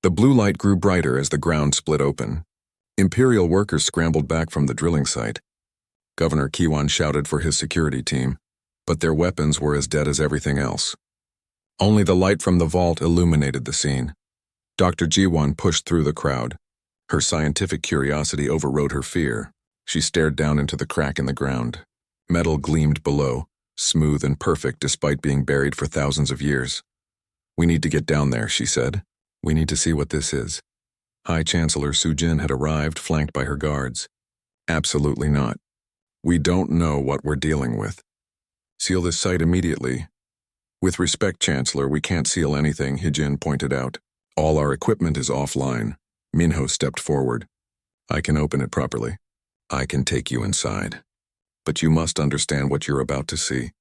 The blue light grew brighter as the ground split open. Imperial workers scrambled back from the drilling site. Governor Kiwan shouted for his security team, but their weapons were as dead as everything else. Only the light from the vault illuminated the scene. Dr. Jiwan pushed through the crowd. Her scientific curiosity overrode her fear. She stared down into the crack in the ground. Metal gleamed below, smooth and perfect despite being buried for thousands of years. "We need to get down there," she said. "We need to see what this is." High Chancellor Sujin had arrived, flanked by her guards. "Absolutely not. We don't know what we're dealing with. Seal this site immediately." "With respect, Chancellor, we can't seal anything," Hijin pointed out. "All our equipment is offline." Minho stepped forward. "I can open it properly. I can take you inside. But you must understand what you're about to see,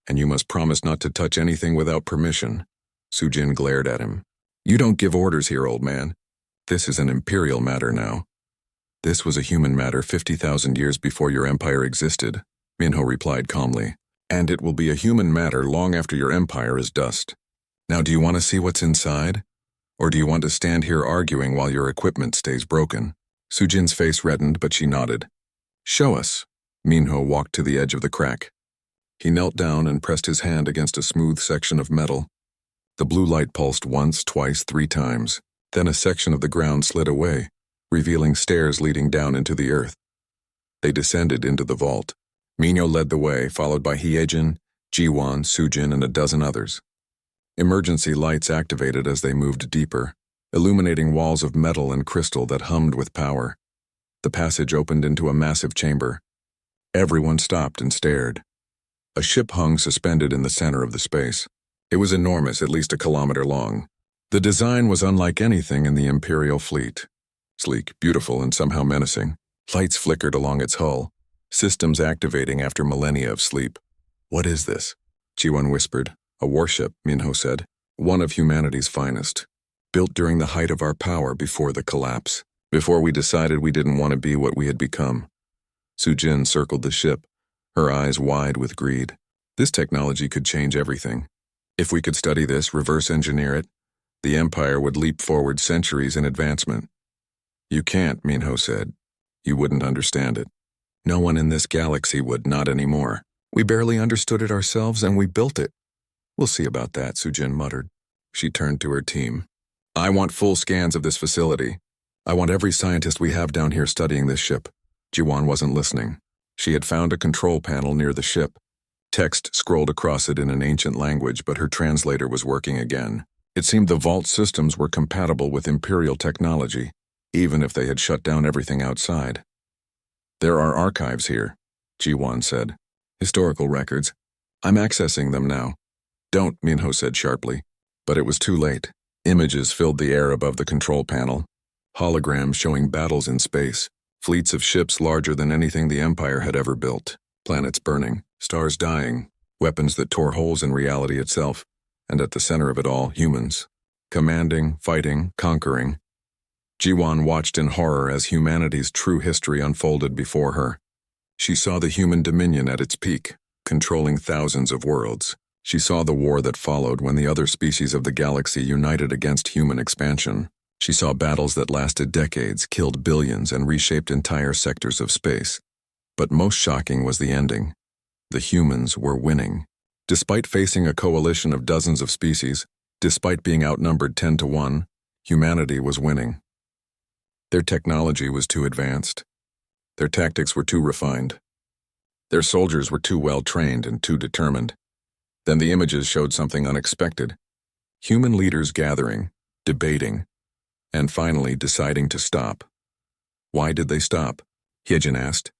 and you must promise not to touch anything without permission." Sujin glared at him. "You don't give orders here, old man. This is an imperial matter now." "This was a human matter 50,000 years before your empire existed," Minho replied calmly. "And it will be a human matter long after your empire is dust. Now, do you want to see what's inside? Or do you want to stand here arguing while your equipment stays broken?" Sujin's face reddened, but she nodded. "Show us." Minho walked to the edge of the crack. He knelt down and pressed his hand against a smooth section of metal. The blue light pulsed once, twice, 3 times. Then a section of the ground slid away, revealing stairs leading down into the earth. They descended into the vault. Minho led the way, followed by Hiejin, Jiwan, Sujin, and a dozen others. Emergency lights activated as they moved deeper, illuminating walls of metal and crystal that hummed with power. The passage opened into a massive chamber. Everyone stopped and stared. A ship hung suspended in the center of the space. It was enormous, at least a kilometer long. The design was unlike anything in the Imperial fleet. Sleek, beautiful, and somehow menacing. Lights flickered along its hull, systems activating after millennia of sleep. "What is this?" Jiwan whispered. "A warship," Minho said. "One of humanity's finest. Built during the height of our power before the collapse. Before we decided we didn't want to be what we had become." Sujin circled the ship, her eyes wide with greed. This technology could change everything. If we could study this, reverse engineer it, the Empire would leap forward centuries in advancement. "You can't," Minho said. "You wouldn't understand it. No one in this galaxy would, not anymore. We barely understood it ourselves and we built it." "We'll see about that," Sujin muttered. She turned to her team. "I want full scans of this facility. I want every scientist we have down here studying this ship." Jiwan wasn't listening. She had found a control panel near the ship. Text scrolled across it in an ancient language, but her translator was working again. It seemed the vault systems were compatible with Imperial technology, even if they had shut down everything outside. "There are archives here," Jiwan said. "Historical records. I'm accessing them now." "Don't," Minho said sharply. But it was too late. Images filled the air above the control panel. Holograms showing battles in space. Fleets of ships larger than anything the Empire had ever built. Planets burning, stars dying, weapons that tore holes in reality itself, and at the center of it all, humans. Commanding, fighting, conquering. Jiwan watched in horror as humanity's true history unfolded before her. She saw the human dominion at its peak, controlling thousands of worlds. She saw the war that followed when the other species of the galaxy united against human expansion. She saw battles that lasted decades, killed billions, and reshaped entire sectors of space. But most shocking was the ending. The humans were winning. Despite facing a coalition of dozens of species, despite being outnumbered 10 to 1, humanity was winning. Their technology was too advanced. Their tactics were too refined. Their soldiers were too well trained and too determined. Then the images showed something unexpected. Human leaders gathering, debating, and finally deciding to stop. Why did they stop? Hyejin asked.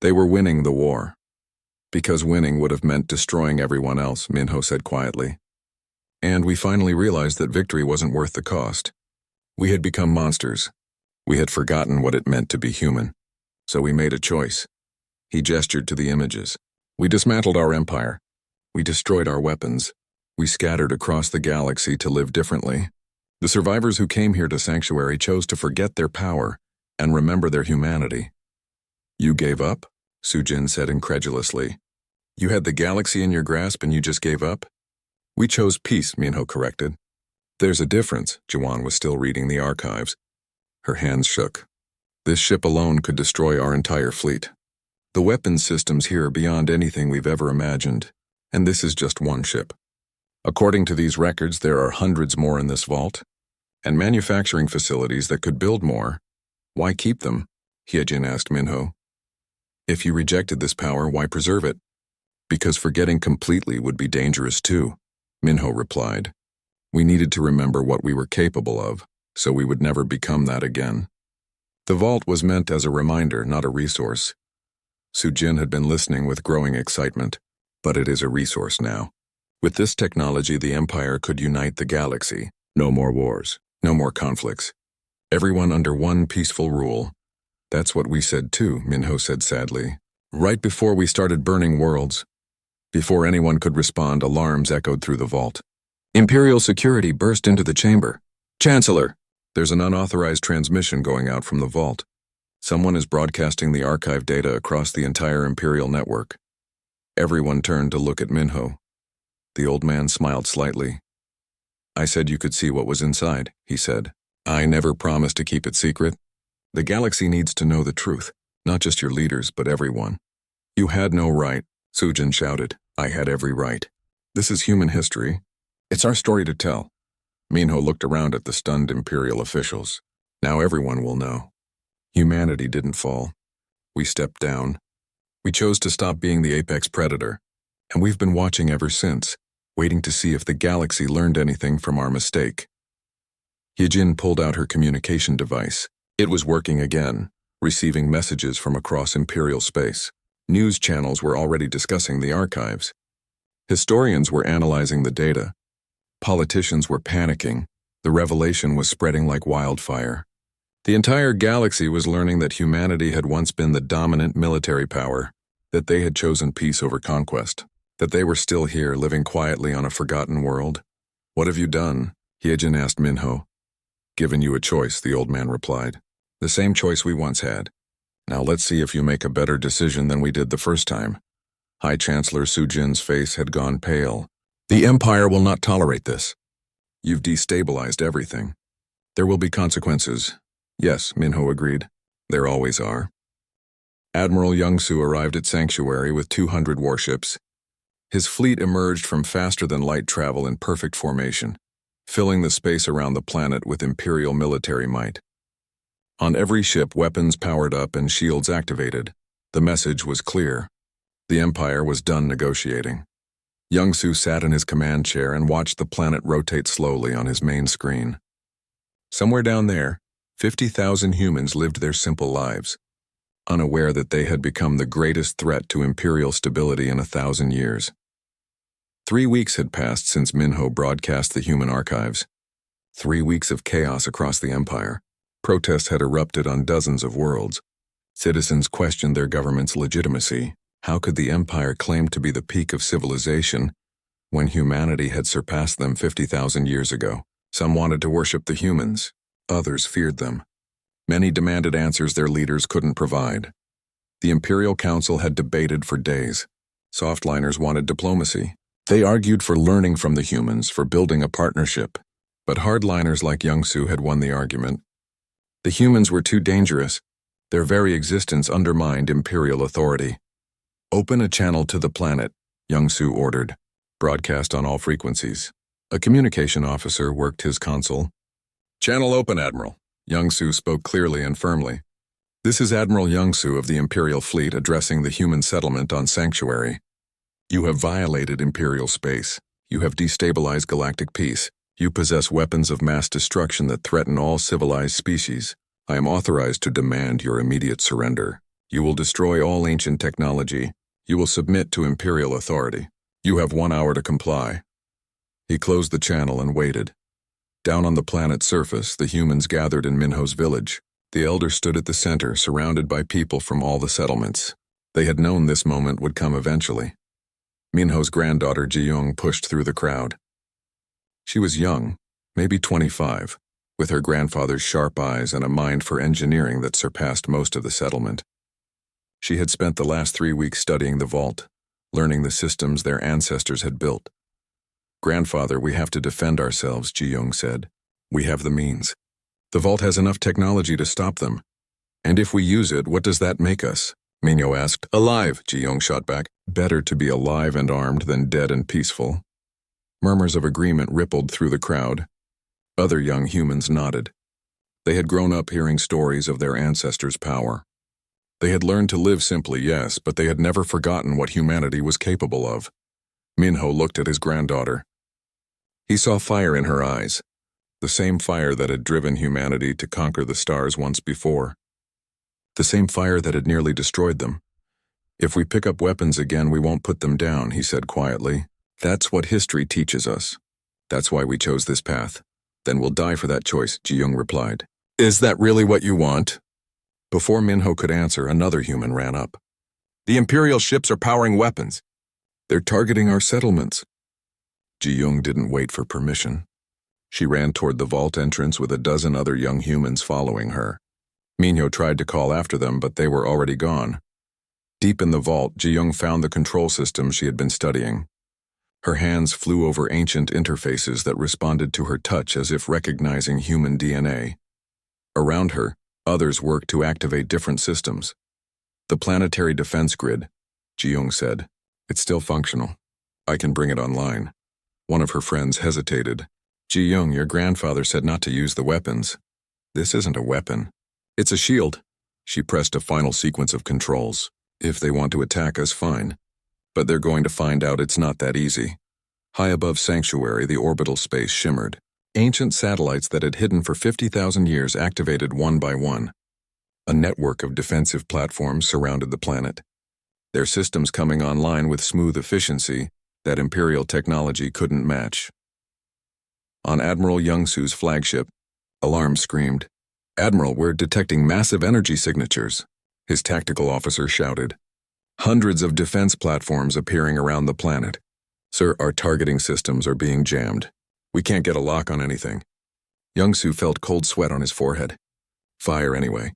They were winning the war. Because winning would have meant destroying everyone else, Minho said quietly. And we finally realized that victory wasn't worth the cost. We had become monsters. We had forgotten what it meant to be human. So we made a choice. He gestured to the images. We dismantled our empire. We destroyed our weapons. We scattered across the galaxy to live differently. The survivors who came here to Sanctuary chose to forget their power and remember their humanity. You gave up? Sujin said incredulously. You had the galaxy in your grasp and you just gave up? We chose peace, Minho corrected. There's a difference. Juan was still reading the archives. Her hands shook. This ship alone could destroy our entire fleet. The weapons systems here are beyond anything we've ever imagined, and this is just one ship. According to these records, there are hundreds more in this vault, and manufacturing facilities that could build more. Why keep them? Hyejin asked Minho. If you rejected this power, why preserve it? Because forgetting completely would be dangerous too, Minho replied. We needed to remember what we were capable of, so we would never become that again. The vault was meant as a reminder, not a resource. Sujin had been listening with growing excitement, but it is a resource now. With this technology, the Empire could unite the galaxy. No more wars, no more conflicts. Everyone under one peaceful rule. That's what we said too, Minho said sadly. Right before we started burning worlds. Before anyone could respond, alarms echoed through the vault. Imperial security burst into the chamber. Chancellor! There's an unauthorized transmission going out from the vault. Someone is broadcasting the archive data across the entire Imperial network. Everyone turned to look at Minho. The old man smiled slightly. I said you could see what was inside, he said. I never promised to keep it secret. The galaxy needs to know the truth, not just your leaders, but everyone. You had no right, Sujin shouted. I had every right. This is human history. It's our story to tell. Minho looked around at the stunned Imperial officials. Now everyone will know. Humanity didn't fall. We stepped down. We chose to stop being the apex predator, and we've been watching ever since, waiting to see if the galaxy learned anything from our mistake. Hyejin pulled out her communication device. It was working again, receiving messages from across Imperial space. News channels were already discussing the archives. Historians were analyzing the data. Politicians were panicking. The revelation was spreading like wildfire. The entire galaxy was learning that humanity had once been the dominant military power, that they had chosen peace over conquest, that they were still here living quietly on a forgotten world. What have you done? Hyejin asked Minho. Given you a choice, the old man replied. The same choice we once had. Now let's see if you make a better decision than we did the first time. High Chancellor Sujin's face had gone pale. The Empire will not tolerate this. You've destabilized everything. There will be consequences. Yes, Minho agreed. There always are. Admiral Youngsu arrived at Sanctuary with 200 warships. His fleet emerged from faster-than-light travel in perfect formation, filling the space around the planet with Imperial military might. On every ship, weapons powered up and shields activated. The message was clear. The Empire was done negotiating. Youngsu sat in his command chair and watched the planet rotate slowly on his main screen. Somewhere down there, 50,000 humans lived their simple lives, unaware that they had become the greatest threat to Imperial stability in 1,000 years. 3 weeks had passed since Minho broadcast the human archives. 3 weeks of chaos across the Empire. Protests had erupted on dozens of worlds. Citizens questioned their government's legitimacy. How could the Empire claim to be the peak of civilization when humanity had surpassed them 50,000 years ago? Some wanted to worship the humans. Others feared them. Many demanded answers their leaders couldn't provide. The Imperial Council had debated for days. Softliners wanted diplomacy. They argued for learning from the humans, for building a partnership. But hardliners like Youngsu had won the argument. The humans were too dangerous. Their very existence undermined Imperial authority. Open a channel to the planet, Youngsu ordered. Broadcast on all frequencies. A communication officer worked his console. Channel open, Admiral. Youngsu spoke clearly and firmly. This is Admiral Youngsu of the Imperial Fleet addressing the human settlement on Sanctuary. You have violated Imperial space. You have destabilized galactic peace. You possess weapons of mass destruction that threaten all civilized species. I am authorized to demand your immediate surrender. You will destroy all ancient technology. You will submit to Imperial authority. You have 1 hour to comply. He closed the channel and waited. Down on the planet's surface, the humans gathered in Minho's village. The elder stood at the center, surrounded by people from all the settlements. They had known this moment would come eventually. Minho's granddaughter Ji-young pushed through the crowd. She was young, maybe 25, with her grandfather's sharp eyes and a mind for engineering that surpassed most of the settlement. She had spent the last 3 weeks studying the vault, learning the systems their ancestors had built. Grandfather, we have to defend ourselves, Ji-young said. We have the means. The vault has enough technology to stop them. And if we use it, what does that make us? Minho asked. Alive, Ji-young shot back. Better to be alive and armed than dead and peaceful. Murmurs of agreement rippled through the crowd. Other young humans nodded. They had grown up hearing stories of their ancestors' power. They had learned to live simply, yes, but they had never forgotten what humanity was capable of. Minho looked at his granddaughter. He saw fire in her eyes, the same fire that had driven humanity to conquer the stars once before. The same fire that had nearly destroyed them. If we pick up weapons again, we won't put them down, he said quietly. That's what history teaches us. That's why we chose this path. Then we'll die for that choice, Ji-young replied. Is that really what you want? Before Minho could answer, another human ran up. The Imperial ships are powering weapons. They're targeting our settlements. Ji-young didn't wait for permission. She ran toward the vault entrance with a dozen other young humans following her. Minho tried to call after them, but they were already gone. Deep in the vault, Ji-young found the control system she had been studying. Her hands flew over ancient interfaces that responded to her touch as if recognizing human DNA. Around her, others worked to activate different systems. The planetary defense grid, Ji-young said. It's still functional. I can bring it online. One of her friends hesitated. Ji-young, your grandfather said not to use the weapons. This isn't a weapon. It's a shield. She pressed a final sequence of controls. If they want to attack us, fine. But they're going to find out it's not that easy. High above Sanctuary, the orbital space shimmered. Ancient satellites that had hidden for 50,000 years activated one by one. A network of defensive platforms surrounded the planet. Their systems coming online with smooth efficiency that Imperial technology couldn't match. On Admiral Youngsu's flagship, alarm screamed. Admiral, we're detecting massive energy signatures, his tactical officer shouted. Hundreds of defense platforms appearing around the planet. Sir, our targeting systems are being jammed. We can't get a lock on anything. Youngsu felt cold sweat on his forehead. Fire anyway.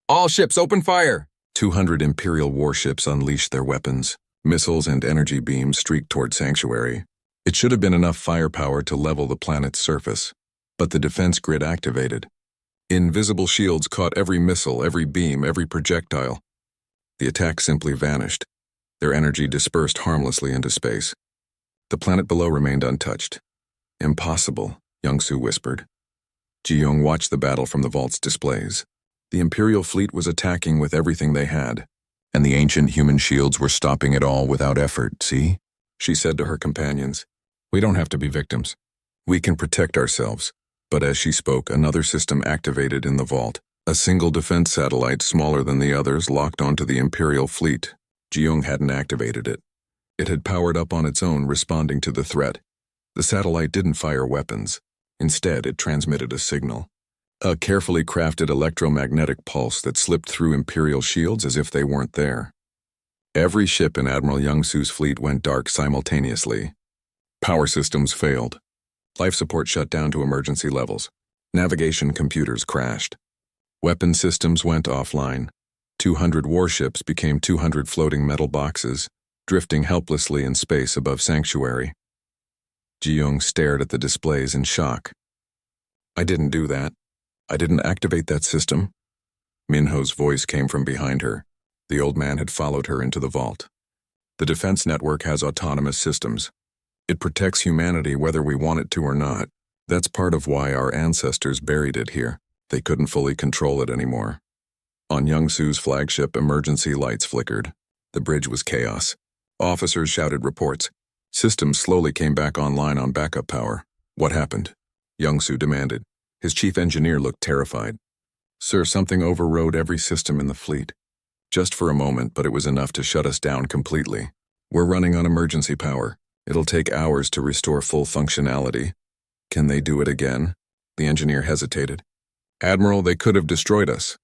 All ships open fire! 200 Imperial warships unleashed their weapons. Missiles and energy beams streaked toward Sanctuary. It should have been enough firepower to level the planet's surface. But the defense grid activated. Invisible shields caught every missile, every beam, every projectile. The attack simply vanished. Their energy dispersed harmlessly into space. The planet below remained untouched. Impossible, Youngsu whispered. Ji-young watched the battle from the vault's displays. The Imperial fleet was attacking with everything they had, and the ancient human shields were stopping it all without effort, see? She said to her companions. We don't have to be victims. We can protect ourselves. But as she spoke, another system activated in the vault. A single defense satellite, smaller than the others, locked onto the Imperial fleet. Ji-young hadn't activated it. It had powered up on its own, responding to the threat. The satellite didn't fire weapons. Instead, it transmitted a signal. A carefully crafted electromagnetic pulse that slipped through Imperial shields as if they weren't there. Every ship in Admiral Youngsu's fleet went dark simultaneously. Power systems failed. Life support shut down to emergency levels. Navigation computers crashed. Weapon systems went offline. 200 warships became 200 floating metal boxes, drifting helplessly in space above Sanctuary. Ji-young stared at the displays in shock. I didn't do that. I didn't activate that system. Minho's voice came from behind her. The old man had followed her into the vault. The defense network has autonomous systems. It protects humanity whether we want it to or not. That's part of why our ancestors buried it here. They couldn't fully control it anymore. On Youngsu's flagship, emergency lights flickered. The bridge was chaos. Officers shouted reports. Systems slowly came back online on backup power. What happened? Youngsu demanded. His chief engineer looked terrified. Sir, something overrode every system in the fleet. Just for a moment, but it was enough to shut us down completely. We're running on emergency power. It'll take hours to restore full functionality. Can they do it again? The engineer hesitated. Admiral, they could have destroyed us.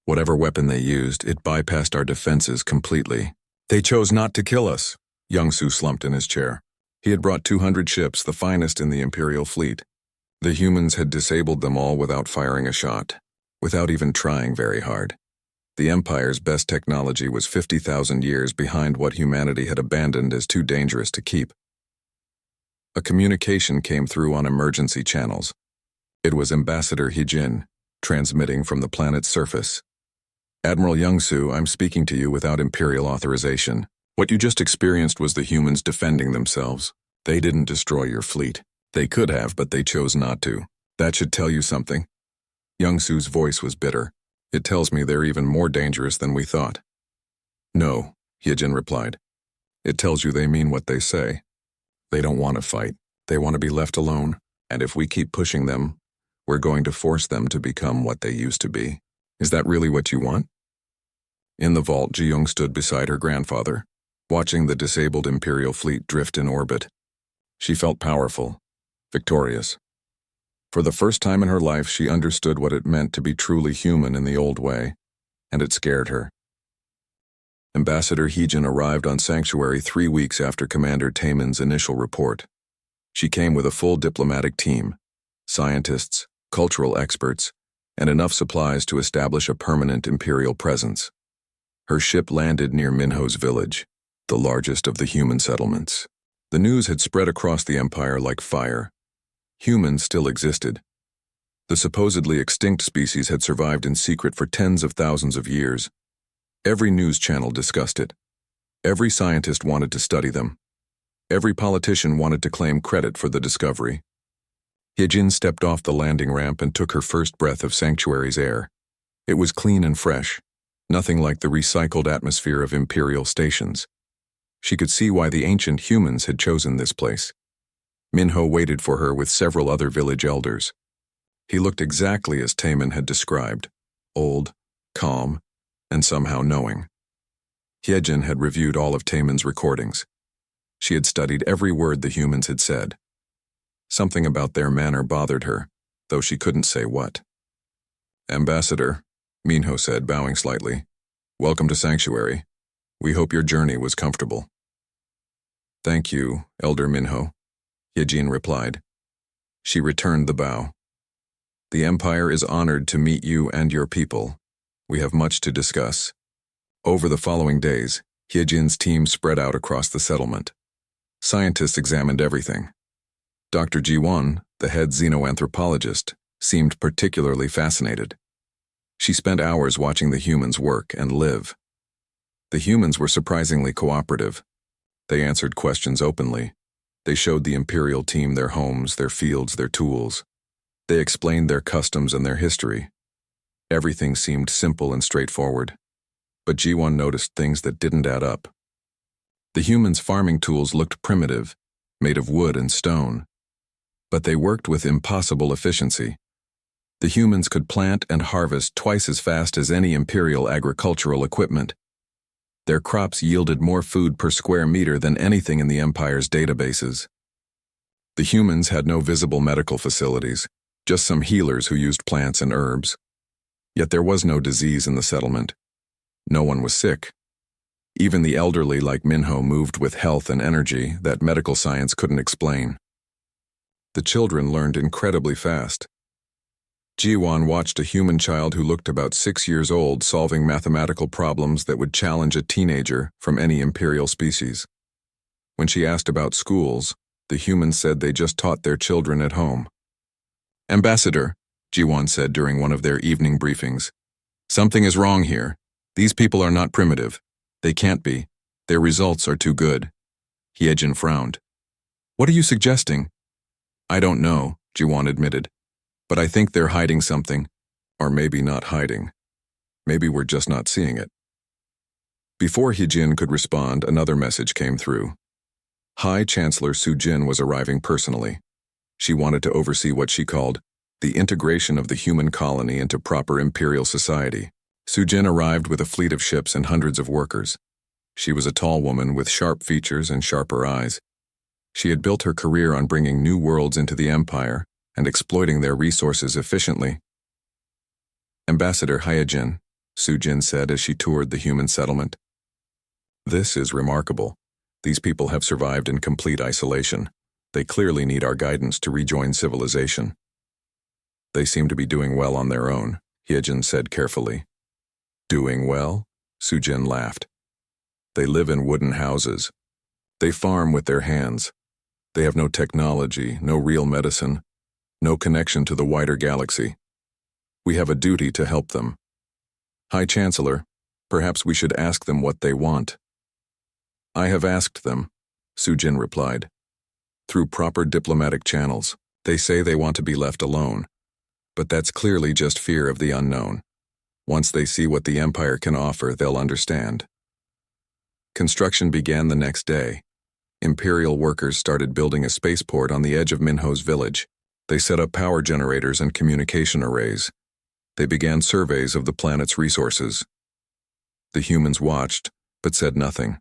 Whatever weapon they used, it bypassed our defenses completely. They chose not to kill us. Youngsu slumped in his chair. He had brought 200 ships, the finest in the Imperial fleet. The humans had disabled them all without firing a shot, without even trying very hard. The Empire's best technology was 50,000 years behind what humanity had abandoned as too dangerous to keep. A communication came through on emergency channels. It was Ambassador Hijin, transmitting from the planet's surface. Admiral Youngsu, I'm speaking to you without Imperial authorization. What you just experienced was the humans defending themselves. They didn't destroy your fleet. They could have, but they chose not to. That should tell you something. Youngsu's voice was bitter. It tells me they're even more dangerous than we thought. No, Hijin replied. It tells you they mean what they say. They don't want to fight. They want to be left alone. And if we keep pushing them, we're going to force them to become what they used to be. Is that really what you want? In the vault, Ji-young stood beside her grandfather, watching the disabled Imperial fleet drift in orbit. She felt powerful, victorious. For the first time in her life, she understood what it meant to be truly human in the old way, and it scared her. Ambassador Hijin arrived on Sanctuary 3 weeks after Commander Taemin's initial report. She came with a full diplomatic team, scientists, cultural experts, and enough supplies to establish a permanent Imperial presence. Her ship landed near Minho's village, the largest of the human settlements. The news had spread across the empire like fire. Humans still existed. The supposedly extinct species had survived in secret for tens of thousands of years. Every news channel discussed it. Every scientist wanted to study them. Every politician wanted to claim credit for the discovery. Hijin stepped off the landing ramp and took her first breath of Sanctuary's air. It was clean and fresh, nothing like the recycled atmosphere of Imperial stations. She could see why the ancient humans had chosen this place. Minho waited for her with several other village elders. He looked exactly as Taemin had described, old, calm, and somehow knowing. Hijin had reviewed all of Taemin's recordings. She had studied every word the humans had said. Something about their manner bothered her, though she couldn't say what. Ambassador, Minho said, bowing slightly. Welcome to Sanctuary. We hope your journey was comfortable. Thank you, Elder Minho, Hijin replied. She returned the bow. The Empire is honored to meet you and your people. We have much to discuss. Over the following days, Hijin's team spread out across the settlement. Scientists examined everything. Dr. Ji-won, the head xenoanthropologist, seemed particularly fascinated. She spent hours watching the humans work and live. The humans were surprisingly cooperative. They answered questions openly. They showed the Imperial team their homes, their fields, their tools. They explained their customs and their history. Everything seemed simple and straightforward. But Ji-won noticed things that didn't add up. The humans' farming tools looked primitive, made of wood and stone. But they worked with impossible efficiency. The humans could plant and harvest twice as fast as any Imperial agricultural equipment. Their crops yielded more food per square meter than anything in the Empire's databases. The humans had no visible medical facilities, just some healers who used plants and herbs. Yet there was no disease in the settlement. No one was sick. Even the elderly like Minho moved with health and energy that medical science couldn't explain. The children learned incredibly fast. Ji-won watched a human child who looked about 6 years old solving mathematical problems that would challenge a teenager from any Imperial species. When she asked about schools, the humans said they just taught their children at home. Ambassador, Ji-won said during one of their evening briefings, something is wrong here. These people are not primitive. They can't be. Their results are too good. Hijin frowned. What are you suggesting? I don't know, Ji-won admitted. But I think they're hiding something. Or maybe not hiding. Maybe we're just not seeing it. Before Hijin could respond, another message came through. High Chancellor Su-jin was arriving personally. She wanted to oversee what she called the integration of the human colony into proper Imperial society. Su-jin arrived with a fleet of ships and hundreds of workers. She was a tall woman with sharp features and sharper eyes. She had built her career on bringing new worlds into the Empire and exploiting their resources efficiently. Ambassador Hyojin, Su-jin said as she toured the human settlement. This is remarkable. These people have survived in complete isolation. They clearly need our guidance to rejoin civilization. They seem to be doing well on their own, Hyojin said carefully. Doing well? Su-jin laughed. They live in wooden houses. They farm with their hands. They have no technology, no real medicine, no connection to the wider galaxy. We have a duty to help them. High Chancellor, perhaps we should ask them what they want. I have asked them, Sujin replied. Through proper diplomatic channels, they say they want to be left alone. But that's clearly just fear of the unknown. Once they see what the Empire can offer, they'll understand. Construction began the next day. Imperial workers started building a spaceport on the edge of Minho's village. They set up power generators and communication arrays. They began surveys of the planet's resources. The humans watched, but said nothing.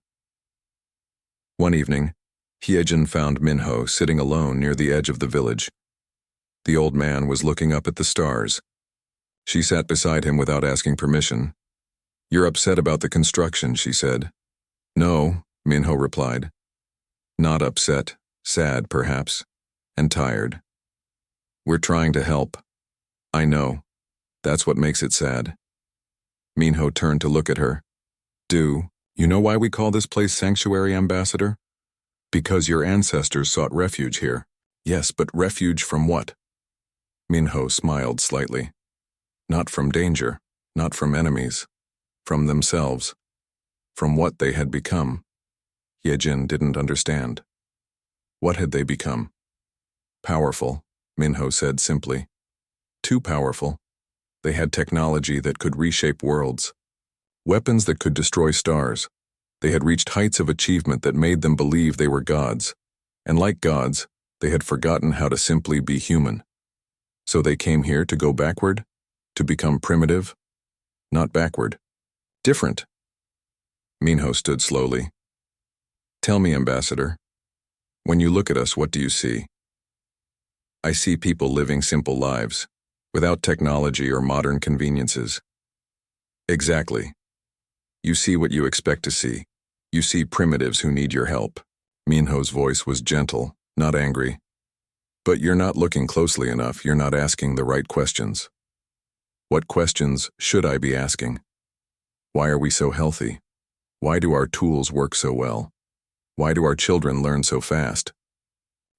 One evening, Hyejin found Minho sitting alone near the edge of the village. The old man was looking up at the stars. She sat beside him without asking permission. You're upset about the construction, she said. No, Minho replied. Not upset, sad perhaps, and tired. We're trying to help. I know. That's what makes it sad. Minho turned to look at her. You know why we call this place Sanctuary, Ambassador? Because your ancestors sought refuge here. Yes, but refuge from what? Minho smiled slightly. Not from danger, not from enemies. From themselves. From what they had become. Hyejin didn't understand. What had they become? Powerful, Minho said simply. Too powerful. They had technology that could reshape worlds. Weapons that could destroy stars. They had reached heights of achievement that made them believe they were gods. And like gods, they had forgotten how to simply be human. So they came here to go backward? To become primitive? Not backward. Different. Minho stood slowly. Tell me, Ambassador, when you look at us, what do you see? I see people living simple lives, without technology or modern conveniences. Exactly. You see what you expect to see. You see primitives who need your help. Minho's voice was gentle, not angry. But you're not looking closely enough, you're not asking the right questions. What questions should I be asking? Why are we so healthy? Why do our tools work so well? Why do our children learn so fast?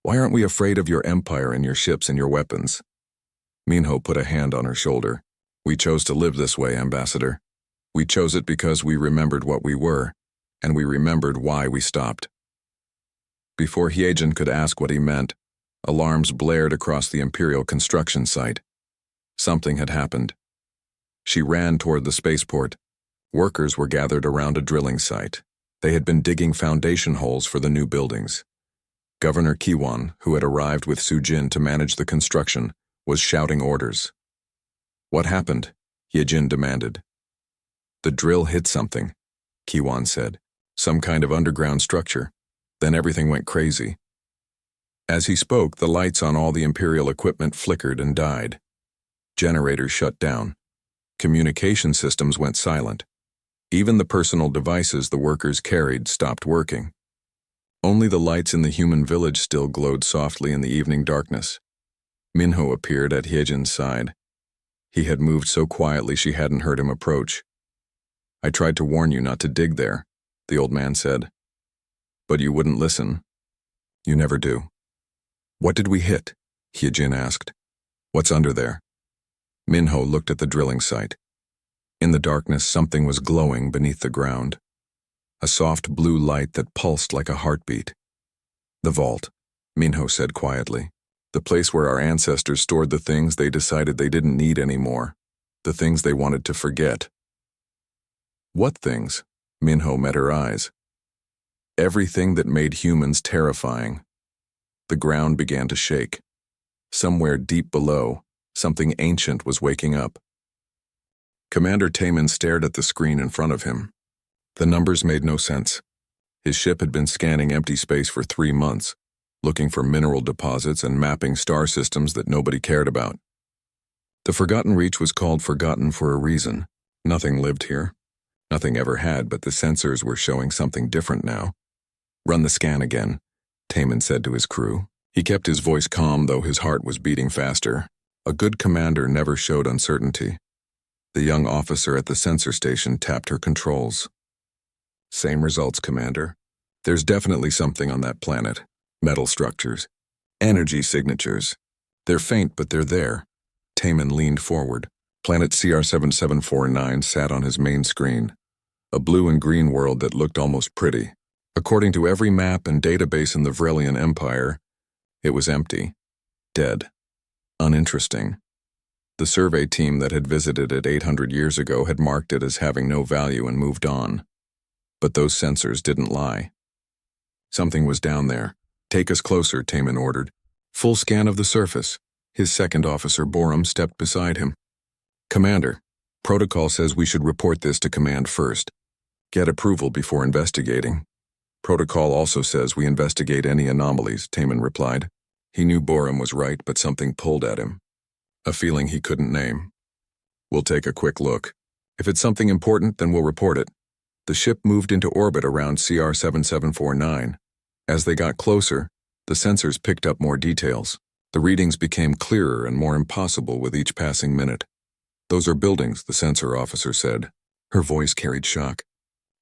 Why aren't we afraid of your empire and your ships and your weapons? Minho put a hand on her shoulder. We chose to live this way, Ambassador. We chose it because we remembered what we were, and we remembered why we stopped. Before Hyejin could ask what he meant, alarms blared across the Imperial construction site. Something had happened. She ran toward the spaceport. Workers were gathered around a drilling site. They had been digging foundation holes for the new buildings. Governor Kiwan, who had arrived with Sujin to manage the construction, was shouting orders. What happened? Hyejin demanded. The drill hit something, Kiwan said. Some kind of underground structure. Then everything went crazy. As he spoke, the lights on all the Imperial equipment flickered and died. Generators shut down. Communication systems went silent. Even the personal devices the workers carried stopped working. Only the lights in the human village still glowed softly in the evening darkness. Minho appeared at Hyejin's side. He had moved so quietly she hadn't heard him approach. I tried to warn you not to dig there, the old man said. But you wouldn't listen. You never do. What did we hit? Hyejin asked. What's under there? Minho looked at the drilling site. In the darkness, something was glowing beneath the ground. A soft blue light that pulsed like a heartbeat. The vault, Minho said quietly. The place where our ancestors stored the things they decided they didn't need anymore. The things they wanted to forget. What things? Minho met her eyes. Everything that made humans terrifying. The ground began to shake. Somewhere deep below, something ancient was waking up. Commander Taman stared at the screen in front of him. The numbers made no sense. His ship had been scanning empty space for 3 months, looking for mineral deposits and mapping star systems that nobody cared about. The Forgotten Reach was called Forgotten for a reason. Nothing lived here. Nothing ever had, but the sensors were showing something different now. Run the scan again, Taman said to his crew. He kept his voice calm, though his heart was beating faster. A good commander never showed uncertainty. The young officer at the sensor station tapped her controls. Same results, Commander. There's definitely something on that planet. Metal structures. Energy signatures. They're faint, but they're there. Taman leaned forward. Planet CR7749 sat on his main screen. A blue and green world that looked almost pretty. According to every map and database in the Vrelian Empire, it was empty. Dead. Uninteresting. The survey team that had visited it 800 years ago had marked it as having no value and moved on. But those sensors didn't lie. Something was down there. Take us closer, Taman ordered. Full scan of the surface. His second officer, Borum, stepped beside him. Commander, protocol says we should report this to command first. Get approval before investigating. Protocol also says we investigate any anomalies, Taman replied. He knew Borum was right, but something pulled at him. A feeling he couldn't name. We'll take a quick look. If it's something important, then we'll report it. The ship moved into orbit around CR7749. As they got closer, the sensors picked up more details. The readings became clearer and more impossible with each passing minute. Those are buildings, the sensor officer said. Her voice carried shock.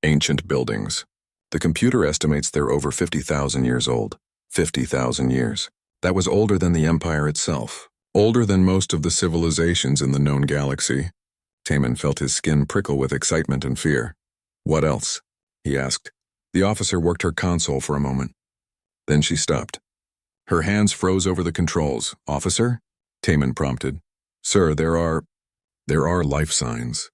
Ancient buildings. The computer estimates they're over 50,000 years old. 50,000 years. That was older than the Empire itself. Older than most of the civilizations in the known galaxy. Taman felt his skin prickle with excitement and fear. What else? He asked. The officer worked her console for a moment. Then she stopped. Her hands froze over the controls. Officer? Taman prompted. Sir, there are life signs.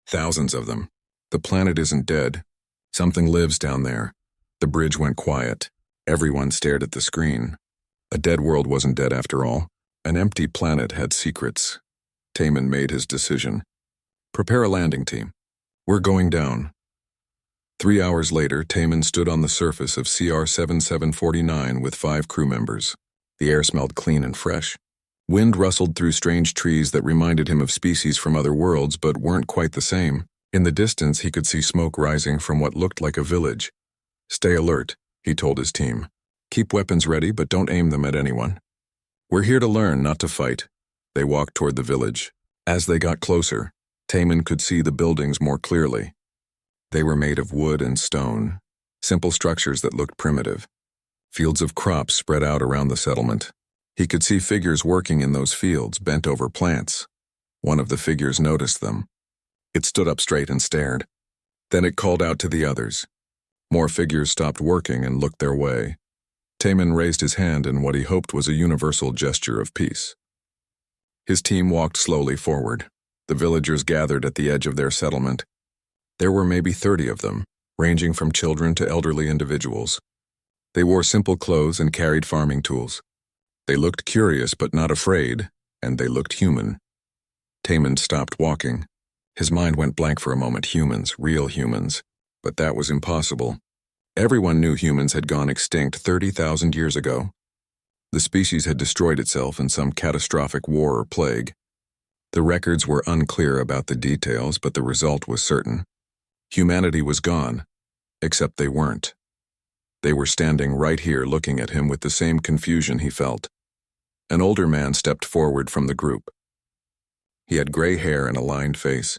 Thousands of them. The planet isn't dead. Something lives down there. The bridge went quiet. Everyone stared at the screen. A dead world wasn't dead after all. An empty planet had secrets. Taman made his decision. Prepare a landing team. We're going down. 3 hours later, Taman stood on the surface of CR7749 with 5 crew members. The air smelled clean and fresh. Wind rustled through strange trees that reminded him of species from other worlds but weren't quite the same. In the distance, he could see smoke rising from what looked like a village. Stay alert, he told his team. Keep weapons ready, but don't aim them at anyone. We're here to learn, not to fight. They walked toward the village. As they got closer, Taman could see the buildings more clearly. They were made of wood and stone, simple structures that looked primitive. Fields of crops spread out around the settlement. He could see figures working in those fields, bent over plants. One of the figures noticed them. It stood up straight and stared. Then it called out to the others. More figures stopped working and looked their way. Taman raised his hand in what he hoped was a universal gesture of peace. His team walked slowly forward. The villagers gathered at the edge of their settlement. There were maybe 30 of them, ranging from children to elderly individuals. They wore simple clothes and carried farming tools. They looked curious but not afraid, and they looked human. Taman stopped walking. His mind went blank for a moment. Humans, real humans. But that was impossible. Everyone knew humans had gone extinct 30,000 years ago. The species had destroyed itself in some catastrophic war or plague. The records were unclear about the details, but the result was certain. Humanity was gone, except they weren't. They were standing right here looking at him with the same confusion he felt. An older man stepped forward from the group. He had gray hair and a lined face.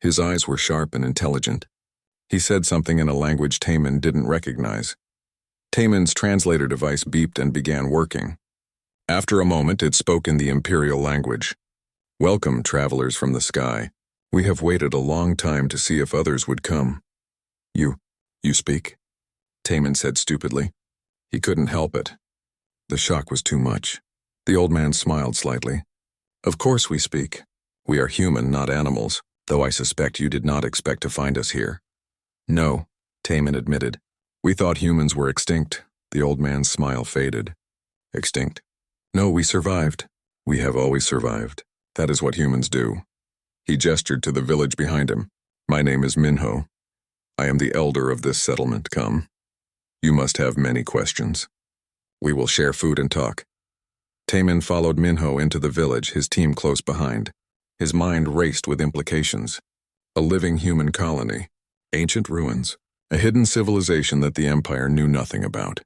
His eyes were sharp and intelligent. He said something in a language Taman didn't recognize. Taman's translator device beeped and began working. After a moment, it spoke in the Imperial language. Welcome, travelers from the sky. We have waited a long time to see if others would come. You speak? Taman said stupidly. He couldn't help it. The shock was too much. The old man smiled slightly. Of course we speak. We are human, not animals, though I suspect you did not expect to find us here. No, Taman admitted. We thought humans were extinct. The old man's smile faded. Extinct? No, we survived. We have always survived. That is what humans do. He gestured to the village behind him. My name is Minho. I am the elder of this settlement. Come. You must have many questions. We will share food and talk. Taman followed Minho into the village, his team close behind. His mind raced with implications. A living human colony. Ancient ruins. A hidden civilization that the Empire knew nothing about.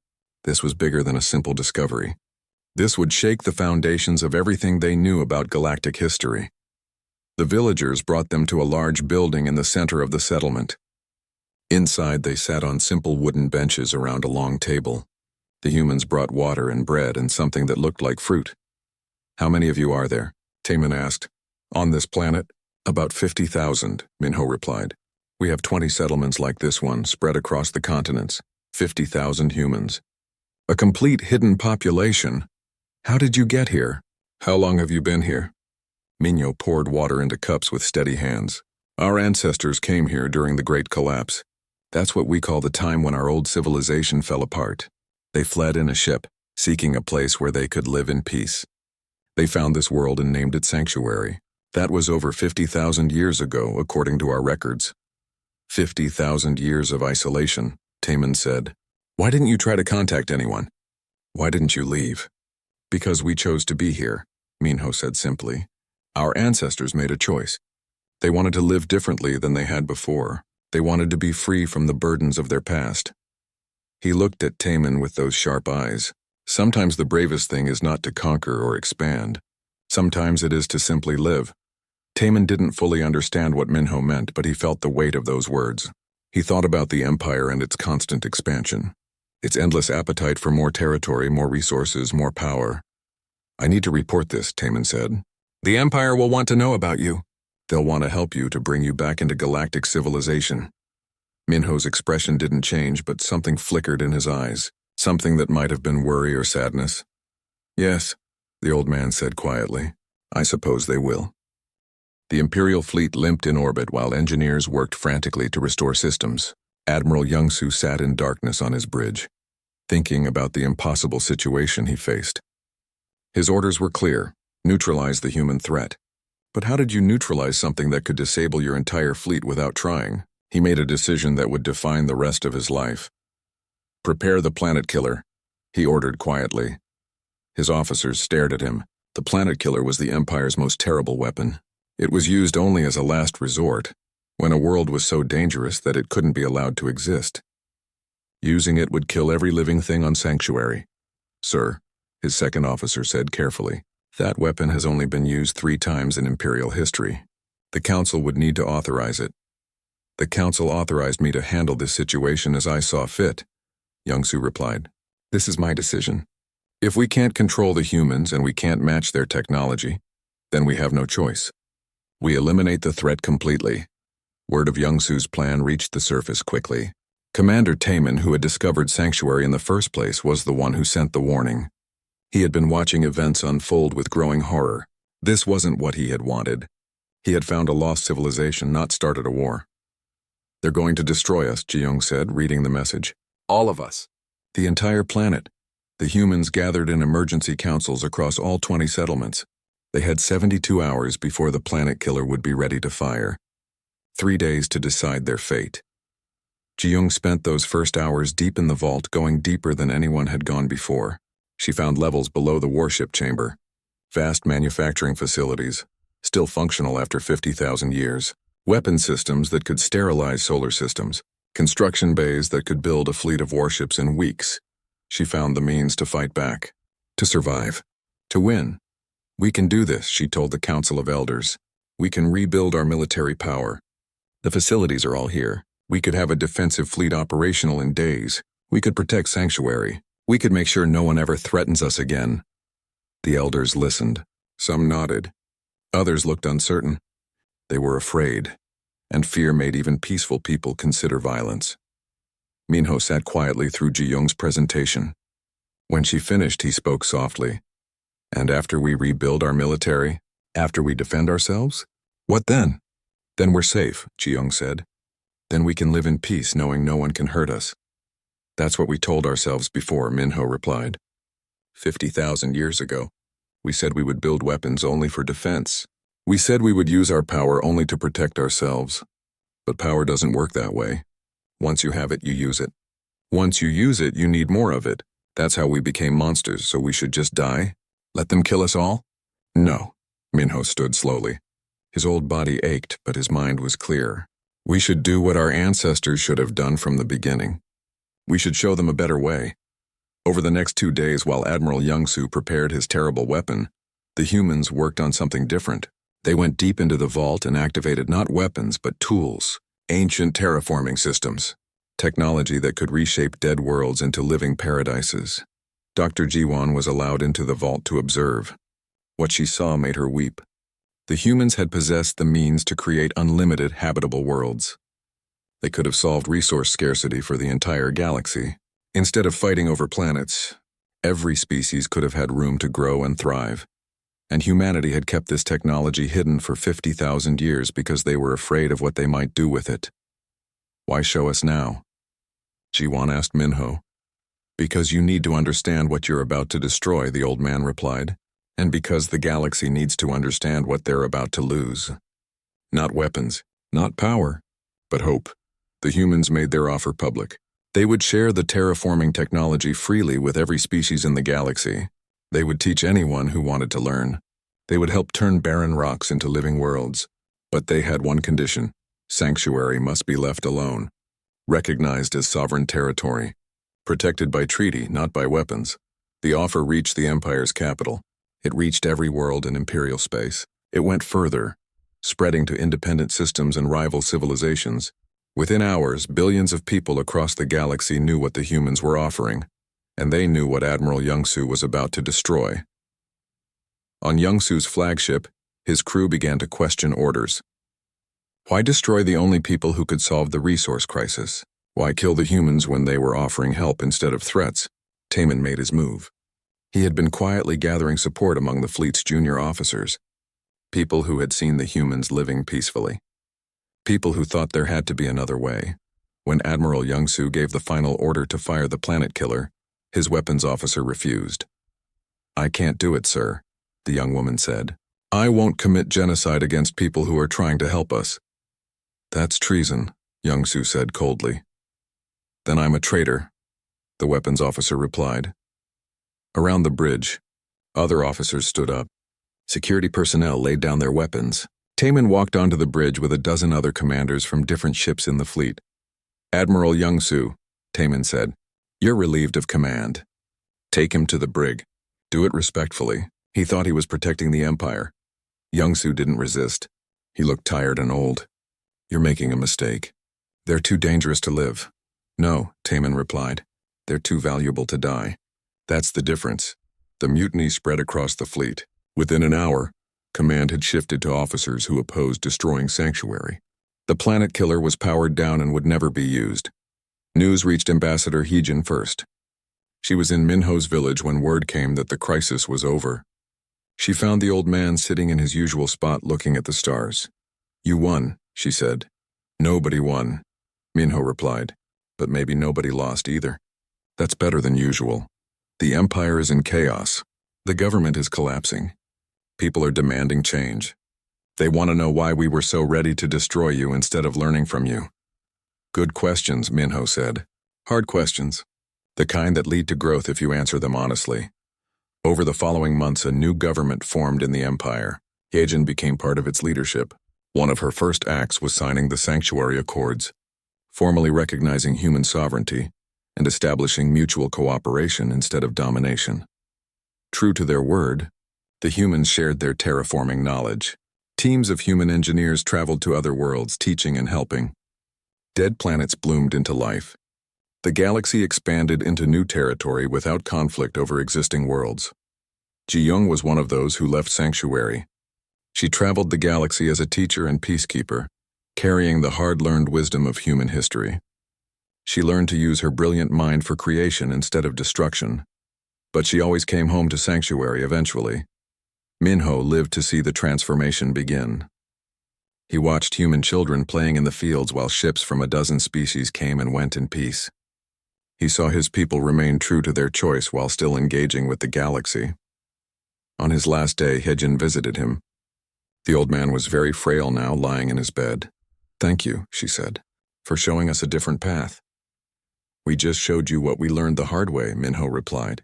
This was bigger than a simple discovery. This would shake the foundations of everything they knew about galactic history. The villagers brought them to a large building in the center of the settlement. Inside, they sat on simple wooden benches around a long table. The humans brought water and bread and something that looked like fruit. "How many of you are there?" Taman asked. "On this planet?" "About 50,000, Minho replied. "We have 20 settlements like this one spread across the continents. 50,000 humans. A complete hidden population. How did you get here? How long have you been here?" Minho poured water into cups with steady hands. "Our ancestors came here during the Great Collapse. That's what we call the time when our old civilization fell apart. They fled in a ship, seeking a place where they could live in peace. They found this world and named it Sanctuary. That was over 50,000 years ago, according to our records." 50,000 years of isolation, Taman said. "Why didn't you try to contact anyone? Why didn't you leave?" "Because we chose to be here," Minho said simply. "Our ancestors made a choice. They wanted to live differently than they had before. They wanted to be free from the burdens of their past." He looked at Taman with those sharp eyes. Sometimes the bravest thing is not to conquer or expand. Sometimes it is to simply live. Taman didn't fully understand what Minho meant, but he felt the weight of those words. He thought about the empire and its constant expansion. Its endless appetite for more territory, more resources, more power. "I need to report this," Taman said. "The empire will want to know about you. They'll want to help you to bring you back into galactic civilization." Minho's expression didn't change, but something flickered in his eyes, something that might have been worry or sadness. "Yes," the old man said quietly. "I suppose they will." The Imperial fleet limped in orbit while engineers worked frantically to restore systems. Admiral Youngsu sat in darkness on his bridge, thinking about the impossible situation he faced. His orders were clear: neutralize the human threat. But how did you neutralize something that could disable your entire fleet without trying? He made a decision that would define the rest of his life. "Prepare the planet killer," he ordered quietly. His officers stared at him. The planet killer was the Empire's most terrible weapon. It was used only as a last resort, when a world was so dangerous that it couldn't be allowed to exist. Using it would kill every living thing on Sanctuary. "Sir," his second officer said carefully, "that weapon has only been used 3 times in Imperial history. The Council would need to authorize it." "The Council authorized me to handle this situation as I saw fit," Youngsu replied. "This is my decision. If we can't control the humans and we can't match their technology, then we have no choice. We eliminate the threat completely." Word of Youngsu's plan reached the surface quickly. Commander Taman, who had discovered Sanctuary in the first place, was the one who sent the warning. He had been watching events unfold with growing horror. This wasn't what he had wanted. He had found a lost civilization, not started a war. "They're going to destroy us," Ji-young said, reading the message. "All of us. The entire planet." The humans gathered in emergency councils across all 20 settlements. They had 72 hours before the planet killer would be ready to fire. 3 days to decide their fate. Ji-young spent those first hours deep in the vault, going deeper than anyone had gone before. She found levels below the warship chamber. Vast manufacturing facilities, still functional after 50,000 years. Weapon systems that could sterilize solar systems. Construction bays that could build a fleet of warships in weeks. She found the means to fight back. To survive. To win. "We can do this," she told the Council of Elders. "We can rebuild our military power. The facilities are all here. We could have a defensive fleet operational in days. We could protect Sanctuary. We could make sure no one ever threatens us again." The Elders listened. Some nodded. Others looked uncertain. They were afraid, and fear made even peaceful people consider violence. Minho sat quietly through Ji-young's presentation. When she finished, he spoke softly. "And after we rebuild our military, after we defend ourselves, what then?" "Then we're safe," Ji-young said. "Then we can live in peace knowing no one can hurt us." "That's what we told ourselves before," Minho replied. 50,000 years ago, we said we would build weapons only for defense. We said we would use our power only to protect ourselves. But power doesn't work that way. Once you have it, you use it. Once you use it, you need more of it. That's how we became monsters, so we should just die? Let them kill us all? No. Minho stood slowly. His old body ached, but his mind was clear. We should do what our ancestors should have done from the beginning. We should show them a better way. Over the next 2 days, while Admiral Youngsu prepared his terrible weapon, the humans worked on something different. They went deep into the vault and activated not weapons, but tools, ancient terraforming systems, technology that could reshape dead worlds into living paradises. Dr. Jiwon was allowed into the vault to observe. What she saw made her weep. The humans had possessed the means to create unlimited habitable worlds. They could have solved resource scarcity for the entire galaxy. Instead of fighting over planets, every species could have had room to grow and thrive. And humanity had kept this technology hidden for 50,000 years because they were afraid of what they might do with it. Why show us now? Jiwon asked Minho. Because you need to understand what you're about to destroy, the old man replied. And because the galaxy needs to understand what they're about to lose. Not weapons, not power, but hope. The humans made their offer public. They would share the terraforming technology freely with every species in the galaxy. They would teach anyone who wanted to learn. They would help turn barren rocks into living worlds. But they had one condition. Sanctuary must be left alone. Recognized as sovereign territory. Protected by treaty, not by weapons. The offer reached the Empire's capital. It reached every world in Imperial space. It went further, spreading to independent systems and rival civilizations. Within hours, billions of people across the galaxy knew what the humans were offering, and they knew what Admiral Youngsu was about to destroy. On Youngsu's flagship, his crew began to question orders. Why destroy the only people who could solve the resource crisis? Why kill the humans when they were offering help instead of threats? Taman made his move. He had been quietly gathering support among the fleet's junior officers, people who had seen the humans living peacefully. People who thought there had to be another way. When Admiral Youngsu gave the final order to fire the planet killer, his weapons officer refused. I can't do it, sir, the young woman said. I won't commit genocide against people who are trying to help us. That's treason, Youngsu said coldly. Then I'm a traitor, the weapons officer replied. Around the bridge, other officers stood up. Security personnel laid down their weapons. Taman walked onto the bridge with a dozen other commanders from different ships in the fleet. Admiral Youngsu, Taman said, you're relieved of command. Take him to the brig. Do it respectfully. He thought he was protecting the Empire. Youngsu didn't resist. He looked tired and old. You're making a mistake. They're too dangerous to live. No, Taman replied. They're too valuable to die. That's the difference. The mutiny spread across the fleet. Within an hour, command had shifted to officers who opposed destroying Sanctuary. The planet killer was powered down and would never be used. News reached Ambassador Heejin first. She was in Minho's village when word came that the crisis was over. She found the old man sitting in his usual spot looking at the stars. You won, she said. Nobody won, Minho replied, but maybe nobody lost either. That's better than usual. The Empire is in chaos. The government is collapsing. People are demanding change. They want to know why we were so ready to destroy you instead of learning from you. Good questions, Minho said. Hard questions. The kind that lead to growth if you answer them honestly. Over the following months, a new government formed in the Empire. Heijin became part of its leadership. One of her first acts was signing the Sanctuary Accords, formally recognizing human sovereignty and establishing mutual cooperation instead of domination. True to their word, the humans shared their terraforming knowledge. Teams of human engineers traveled to other worlds, teaching and helping. Dead planets bloomed into life. The galaxy expanded into new territory without conflict over existing worlds. Ji-young was one of those who left Sanctuary. She traveled the galaxy as a teacher and peacekeeper, carrying the hard-learned wisdom of human history. She learned to use her brilliant mind for creation instead of destruction. But she always came home to Sanctuary eventually. Minho lived to see the transformation begin. He watched human children playing in the fields while ships from a dozen species came and went in peace. He saw his people remain true to their choice while still engaging with the galaxy. On his last day, Heijin visited him. The old man was very frail now, lying in his bed. Thank you, she said, for showing us a different path. We just showed you what we learned the hard way, Minho replied.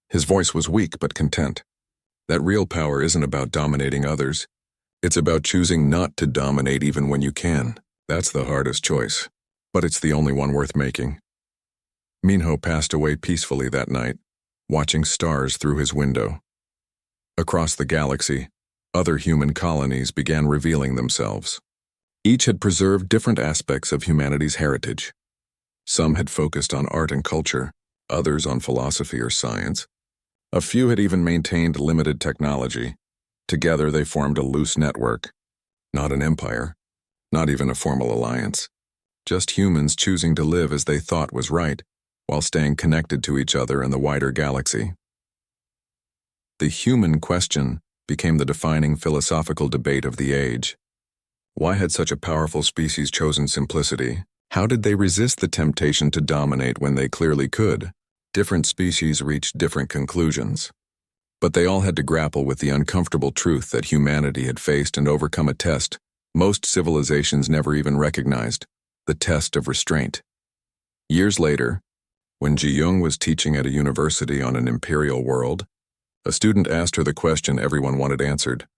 His voice was weak but content. That real power isn't about dominating others. It's about choosing not to dominate even when you can. That's the hardest choice, but it's the only one worth making. Minho passed away peacefully that night, watching stars through his window. Across the galaxy, other human colonies began revealing themselves. Each had preserved different aspects of humanity's heritage. Some had focused on art and culture, others on philosophy or science. A few had even maintained limited technology. Together they formed a loose network. Not an empire, not even a formal alliance. Just humans choosing to live as they thought was right, while staying connected to each other and the wider galaxy. The human question became the defining philosophical debate of the age. Why had such a powerful species chosen simplicity? How did they resist the temptation to dominate when they clearly could? Different species reached different conclusions. But they all had to grapple with the uncomfortable truth that humanity had faced and overcome a test most civilizations never even recognized, the test of restraint. Years later, when Ji-young was teaching at a university on an imperial world, a student asked her the question everyone wanted answered.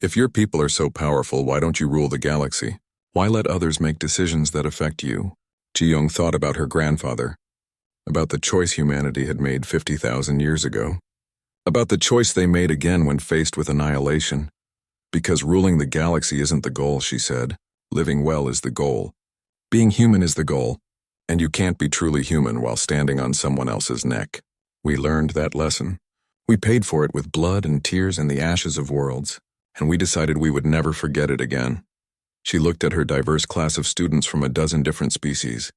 If your people are so powerful, why don't you rule the galaxy? Why let others make decisions that affect you? Ji-young thought about her grandfather, about the choice humanity had made 50,000 years ago, about the choice they made again when faced with annihilation. Because ruling the galaxy isn't the goal, she said. Living well is the goal. Being human is the goal, and you can't be truly human while standing on someone else's neck. We learned that lesson. We paid for it with blood and tears and the ashes of worlds, and we decided we would never forget it again. She looked at her diverse class of students from a dozen different species.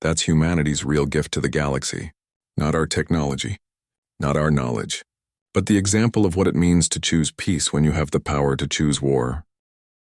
That's humanity's real gift to the galaxy. Not our technology, not our knowledge, but the example of what it means to choose peace when you have the power to choose war.